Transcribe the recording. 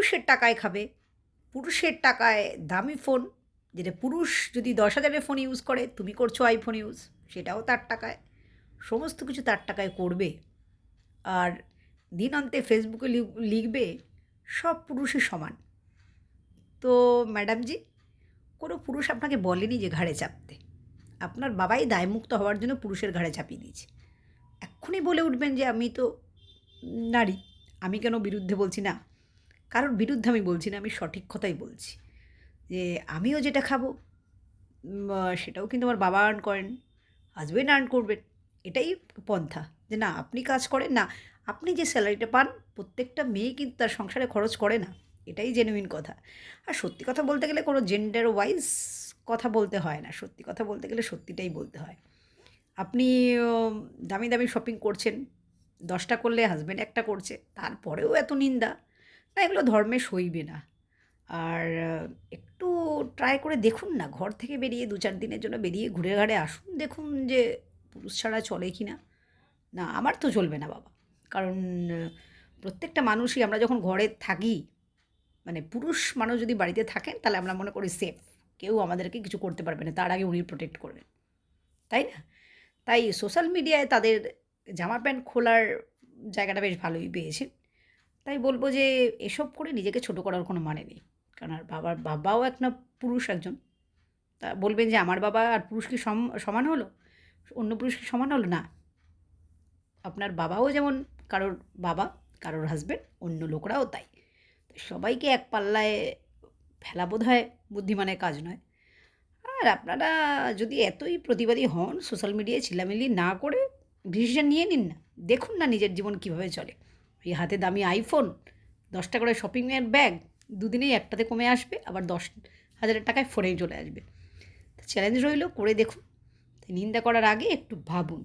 পুরুষের টাকায় খাবে, পুরুষের টাকায় দামি ফোন, যেটা পুরুষ যদি 10,000-এর ফোন ইউজ করে, তুমি করছো আইফোন ইউজ, সেটাও তার টাকায়। সমস্ত কিছু তার টাকায় করবে। আর দিন অন্তে ফেসবুকে লিখবে সব পুরুষই সমান। তো ম্যাডামজি, কোনো পুরুষ আপনাকে বলেনি যে ঘাড়ে চাপতে। আপনার বাবাই দায়মুক্ত হওয়ার জন্য পুরুষের ঘাড়ে চাপিয়ে দিয়েছে। এক্ষুনি বলে উঠবেন যে আমি তো নারী, আমি কেন বিরুদ্ধে বলছি না। কারোর বিরুদ্ধে আমি বলছি না, আমি সঠিক কথাই বলছি। যে আমিও যেটা খাবো সেটাও কিন্তু আমার বাবা আর্ন করেন, হাসবেন্ড আর্ন করবেন। এটাই পন্থা। যে না আপনি কাজ করেন না, আপনি যে স্যালারিটা পান প্রত্যেকটা মেয়ে কিন্তু তার সংসারে খরচ করে না। এটাই জেনুইন কথা। আর সত্যি কথা বলতে গেলে কোনো জেন্ডার ওয়াইজ কথা বলতে হয় না। সত্যি কথা বলতে গেলে সত্যিটাই বলতে হয়। আপনি দামি, দামি শপিং করছেন। ১০ টা করলে হাসব্যান্ড ১ টা করছে। তারপরেও এত নিন্দা। না, এগুলো ধর্মে সইবে না। আর একটু ট্রাই করে দেখুন না, ঘর থেকে বেরিয়ে ২-৪ দিনের জন্য বেরিয়ে ঘুরে ঘাড়ে আসুন। দেখুন যে পুরুষ ছাড়া চলে কি না? না, আমার তো চলবে না বাবা। কারণ আহ, প্রত্যেকটা মানুষই আমরা যখন ঘরে থাকি, মানে পুরুষ মানুষ যদি বাড়িতে থাকেন তাহলে আমরা মনে করি সেফ। কেউ আমাদেরকে কিছু করতে পারবে না। তার আগে উনি প্রোটেক্ট করবেন। তাই না? তাই সোশ্যাল মিডিয়ায় তাদের জামা প্যান্ট খোলার জায়গাটা বেশ ভালোই পেয়েছেন। তাই বলব যে এসব করে নিজেকে ছোট করার কোনো মানে নেই। কারণ আর বাবার বাবাও পুরুষ একজন। তা বলবেন যে আমার বাবা আর পুরুষ কি সমান হলো? অন্য পুরুষ কি সমান হলো? না। আপনার বাবাও যেমন কারোর বাবা, কারোর হাসব্যান্ড, অন্য লোকরাও তাই। তো সবাইকে এক পাল্লায় ফেলা বোধহয় বুদ্ধিমানের কাজ নয়। আর আপনারা যদি এতই প্রতিবাদী হন, সোশ্যাল মিডিয়ায় চিল্লামিল্লি না করে ডিসিশন নিয়ে নিন না। দেখুন না নিজের জীবন কীভাবে চলে। এই হাতে দামি আইফোন, ১০ টা করে শপিংয়ের ব্যাগ, দুদিনেই একটাতে কমে আসবে, আবার ১০,০০০ টাকায় ফোনেই চলে আসবে। তো চ্যালেঞ্জ রইল, করে দেখুন। তাই নিন্দা করার আগে একটু ভাবুন।